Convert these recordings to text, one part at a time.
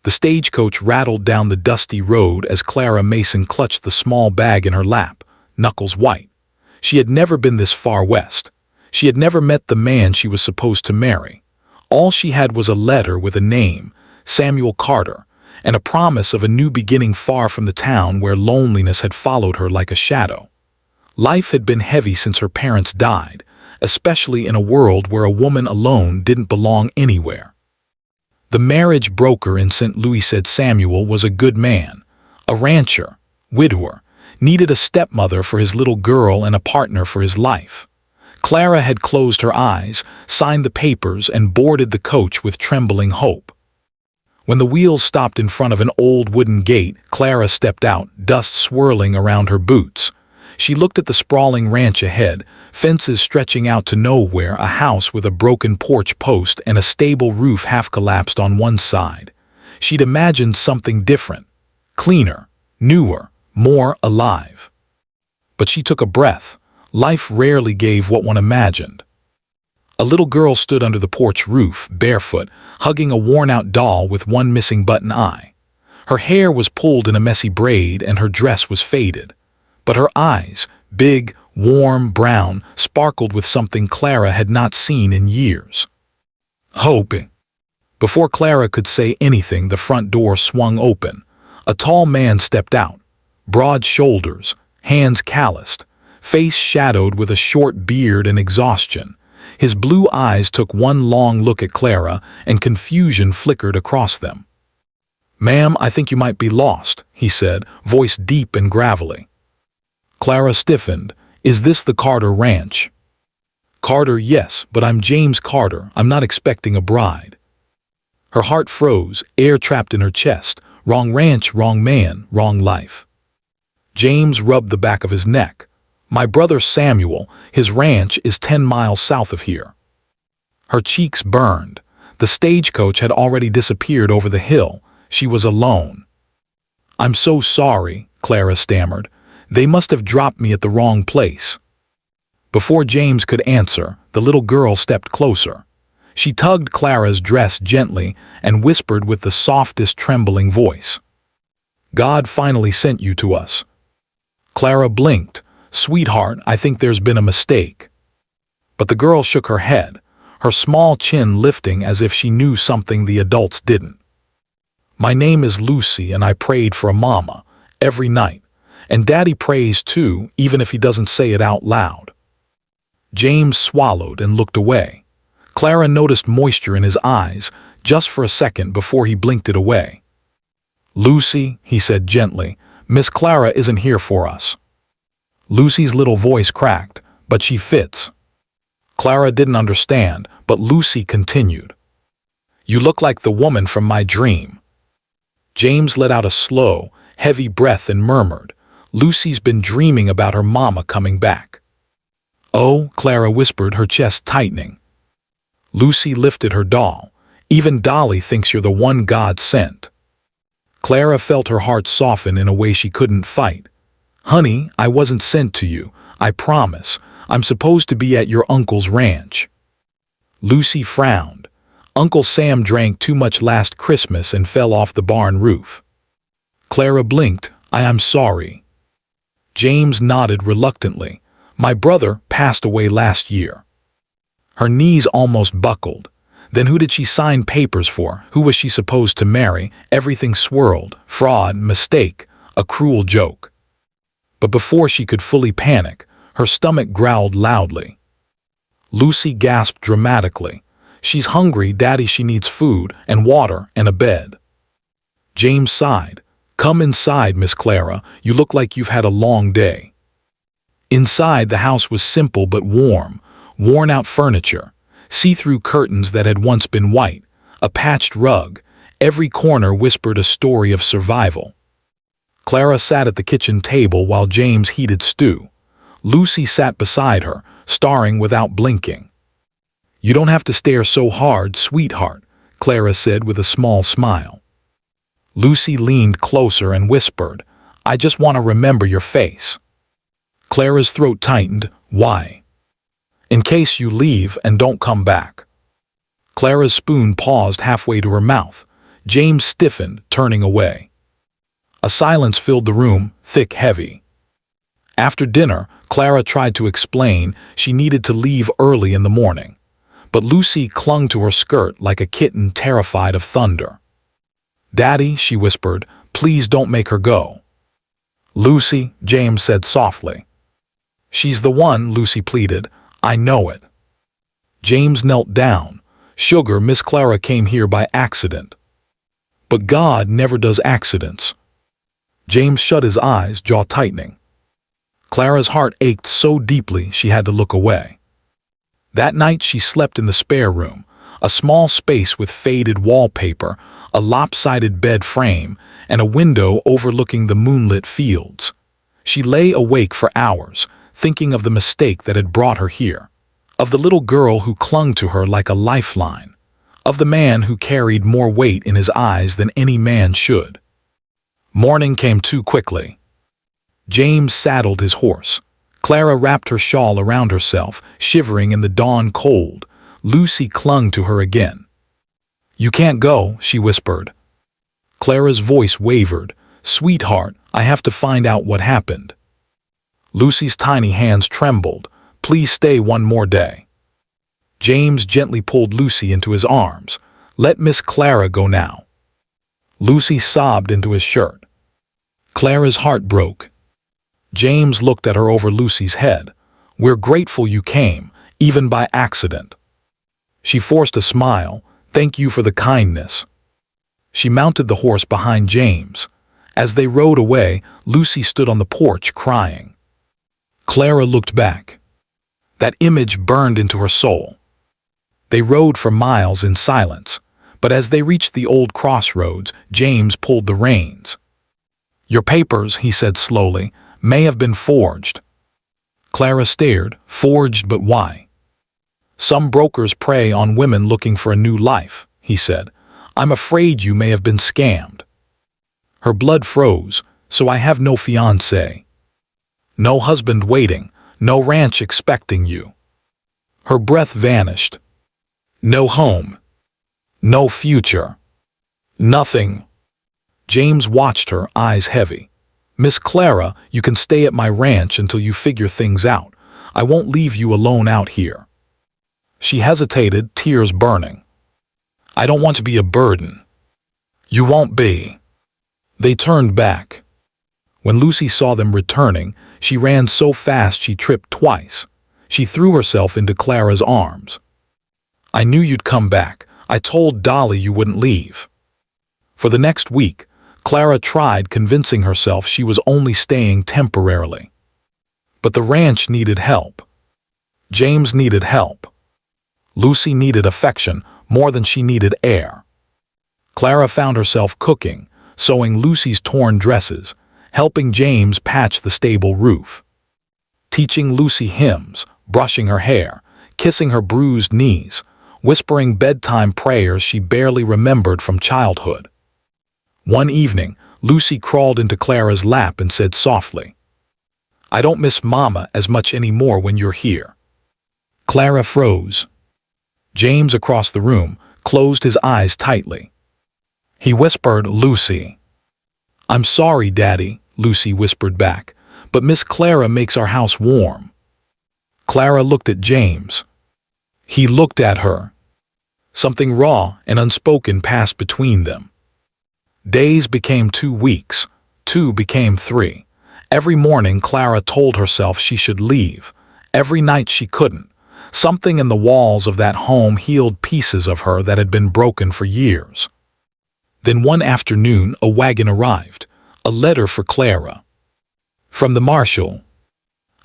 The stagecoach rattled down the dusty road as Clara Mason clutched the small bag in her lap, knuckles white. She had never been this far west. She had never met the man she was supposed to marry. All she had was a letter with a name, Samuel Carter, and a promise of a new beginning far from the town where loneliness had followed her like a shadow. Life had been heavy since her parents died, especially in a world where a woman alone didn't belong anywhere. The marriage broker in St. Louis said Samuel was a good man, a rancher, widower, needed a stepmother for his little girl and a partner for his life. Clara had closed her eyes, signed the papers, and boarded the coach with trembling hope. When the wheels stopped in front of an old wooden gate, Clara stepped out, dust swirling around her boots. She looked at the sprawling ranch ahead, fences stretching out to nowhere, a house with a broken porch post and a stable roof half collapsed on one side. She'd imagined something different, cleaner, newer, more alive. But she took a breath. Life rarely gave what one imagined. A little girl stood under the porch roof, barefoot, hugging a worn-out doll with one missing button eye. Her hair was pulled in a messy braid and her dress was faded. But her eyes, big, warm, brown, sparkled with something Clara had not seen in years. Hoping. Before Clara could say anything, the front door swung open. A tall man stepped out, broad shoulders, hands calloused, face shadowed with a short beard and exhaustion. His blue eyes took one long look at Clara, and confusion flickered across them. "Ma'am, I think you might be lost," he said, voice deep and gravelly. Clara stiffened. "Is this the Carter Ranch?" "Carter, yes, but I'm James Carter. I'm not expecting a bride." Her heart froze, air trapped in her chest. Wrong ranch, wrong man, wrong life. James rubbed the back of his neck. "My brother Samuel, his ranch is 10 miles south of here." Her cheeks burned. The stagecoach had already disappeared over the hill. She was alone. "I'm so sorry," Clara stammered. "They must have dropped me at the wrong place." Before James could answer, the little girl stepped closer. She tugged Clara's dress gently and whispered with the softest trembling voice, "God finally sent you to us." Clara blinked. "Sweetheart, I think there's been a mistake." But the girl shook her head, her small chin lifting as if she knew something the adults didn't. "My name is Lucy, and I prayed for a mama every night. And Daddy prays too, even if he doesn't say it out loud." James swallowed and looked away. Clara noticed moisture in his eyes, just for a second before he blinked it away. "Lucy," he said gently, "Miss Clara isn't here for us." Lucy's little voice cracked, "But she fits." Clara didn't understand, but Lucy continued, "You look like the woman from my dream." James let out a slow, heavy breath and murmured, "Lucy's been dreaming about her mama coming back." "Oh," Clara whispered, her chest tightening. Lucy lifted her doll. "Even Dolly thinks you're the one God sent." Clara felt her heart soften in a way she couldn't fight. "Honey, I wasn't sent to you. I promise. I'm supposed to be at your uncle's ranch." Lucy frowned. "Uncle Sam drank too much last Christmas and fell off the barn roof." Clara blinked. I'm sorry." James nodded reluctantly. "My brother passed away last year." Her knees almost buckled. Then who did she sign papers for? Who was she supposed to marry? Everything swirled. Fraud, mistake, a cruel joke. But before she could fully panic, her stomach growled loudly. Lucy gasped dramatically. "She's hungry, Daddy. She needs food and water and a bed." James sighed. "Come inside, Miss Clara. You look like you've had a long day." Inside, the house was simple but warm. Worn-out furniture, see-through curtains that had once been white, a patched rug. Every corner whispered a story of survival. Clara sat at the kitchen table while James heated stew. Lucy sat beside her, staring without blinking. "You don't have to stare so hard, sweetheart," Clara said with a small smile. Lucy leaned closer and whispered, "I just want to remember your face." Clara's throat tightened. "Why?" "In case you leave and don't come back." Clara's spoon paused halfway to her mouth. James stiffened, turning away. A silence filled the room, thick, heavy. After dinner, Clara tried to explain she needed to leave early in the morning, but Lucy clung to her skirt like a kitten terrified of thunder. "Daddy," she whispered, "please don't make her go." "Lucy," James said softly. "She's the one," Lucy pleaded. "I know it." James knelt down. "Sugar, Miss Clara came here by accident." "But God never does accidents." James shut his eyes, jaw tightening. Clara's heart ached so deeply she had to look away. That night she slept in the spare room, a small space with faded wallpaper, a lopsided bed frame, and a window overlooking the moonlit fields. She lay awake for hours, thinking of the mistake that had brought her here, of the little girl who clung to her like a lifeline, of the man who carried more weight in his eyes than any man should. Morning came too quickly. James saddled his horse. Clara wrapped her shawl around herself, shivering in the dawn cold. Lucy clung to her again. "You can't go," she whispered. Clara's voice wavered. "Sweetheart, I have to find out what happened." Lucy's tiny hands trembled. "Please stay one more day." James gently pulled Lucy into his arms. "Let Miss Clara go now." Lucy sobbed into his shirt. Clara's heart broke. James looked at her over Lucy's head. "We're grateful you came, even by accident." She forced a smile. "Thank you for the kindness." She mounted the horse behind James. As they rode away, Lucy stood on the porch crying. Clara looked back. That image burned into her soul. They rode for miles in silence, but as they reached the old crossroads, James pulled the reins. "Your papers," he said slowly, "may have been forged." Clara stared. "Forged, but why?" "Some brokers prey on women looking for a new life," he said. "I'm afraid you may have been scammed." Her blood froze. "So I have no fiancé? No husband waiting, no ranch expecting you?" Her breath vanished. "No home. No future. Nothing." James watched her, eyes heavy. "Miss Clara, you can stay at my ranch until you figure things out. I won't leave you alone out here." She hesitated, tears burning. "I don't want to be a burden." "You won't be." They turned back. When Lucy saw them returning, she ran so fast she tripped twice. She threw herself into Clara's arms. "I knew you'd come back. I told Dolly you wouldn't leave." For the next week, Clara tried convincing herself she was only staying temporarily. But the ranch needed help. James needed help. Lucy needed affection more than she needed air. Clara found herself cooking, sewing Lucy's torn dresses, helping James patch the stable roof, teaching Lucy hymns, brushing her hair, kissing her bruised knees, whispering bedtime prayers she barely remembered from childhood. One evening, Lucy crawled into Clara's lap and said softly, "I don't miss Mama as much anymore when you're here." Clara froze. James across the room closed his eyes tightly. He whispered, "Lucy." "I'm sorry, Daddy," Lucy whispered back, "but Miss Clara makes our house warm." Clara looked at James. He looked at her. Something raw and unspoken passed between them. Days became 2 weeks. 2 became 3. Every morning Clara told herself she should leave. Every night she couldn't. Something in the walls of that home healed pieces of her that had been broken for years. Then one afternoon a wagon arrived, a letter for Clara. From the marshal.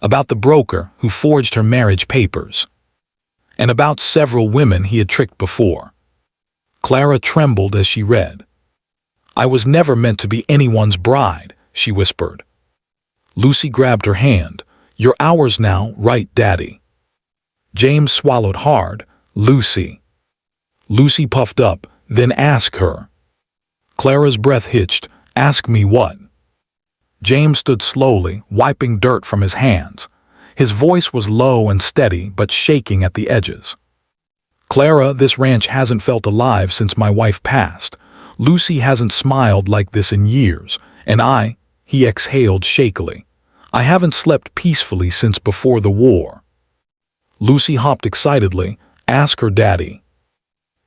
About the broker who forged her marriage papers. And about several women he had tricked before. Clara trembled as she read. "I was never meant to be anyone's bride," she whispered. Lucy grabbed her hand. "You're ours now, right, Daddy?" James swallowed hard. "Lucy." Lucy puffed up, "Then ask her." Clara's breath hitched. "Ask me what?" James stood slowly, wiping dirt from his hands. His voice was low and steady, but shaking at the edges. "Clara, this ranch hasn't felt alive since my wife passed. Lucy hasn't smiled like this in years, and he exhaled shakily. I haven't slept peacefully since before the war. Lucy hopped excitedly. Ask her daddy.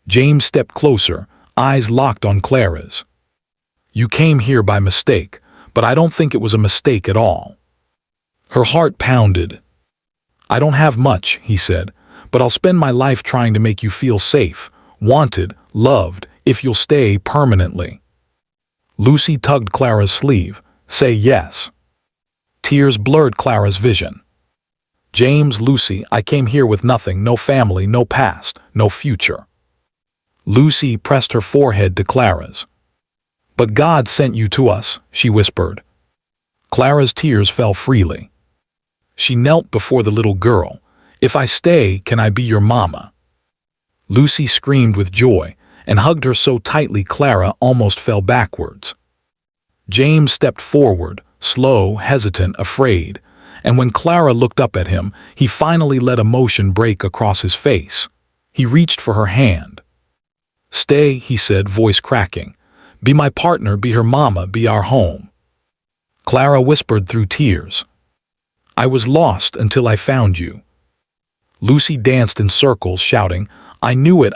James stepped closer, eyes locked on Clara's. You came here by mistake, but I don't think it was a mistake at all. Her heart pounded. I don't have much, he said, but I'll spend my life trying to make you feel safe, wanted, loved, if you'll stay permanently. Lucy tugged Clara's sleeve. Say yes. Tears blurred Clara's vision. James, Lucy, I came here with nothing, no family, no past, no future. Lucy pressed her forehead to Clara's. But God sent you to us, she whispered. Clara's tears fell freely. She knelt before the little girl. If I stay, can I be your mama? Lucy screamed with joy and hugged her so tightly Clara almost fell backwards. James stepped forward, slow, hesitant, afraid, and when Clara looked up at him, he finally let emotion break across his face. He reached for her hand. Stay, he said, voice cracking. Be my partner, be her mama, be our home. Clara whispered through tears. I was lost until I found you. Lucy danced in circles, shouting, I knew it,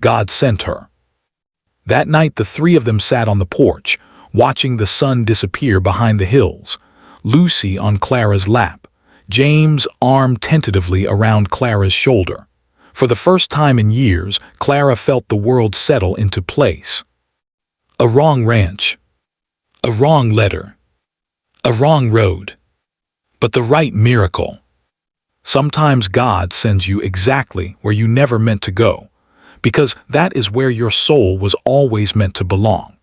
God sent her. That night the three of them sat on the porch, watching the sun disappear behind the hills. Lucy on Clara's lap, James' arm tentatively around Clara's shoulder. For the first time in years, Clara felt the world settle into place. A wrong ranch. A wrong letter. A wrong road. But the right miracle. Sometimes God sends you exactly where you never meant to go, because that is where your soul was always meant to belong.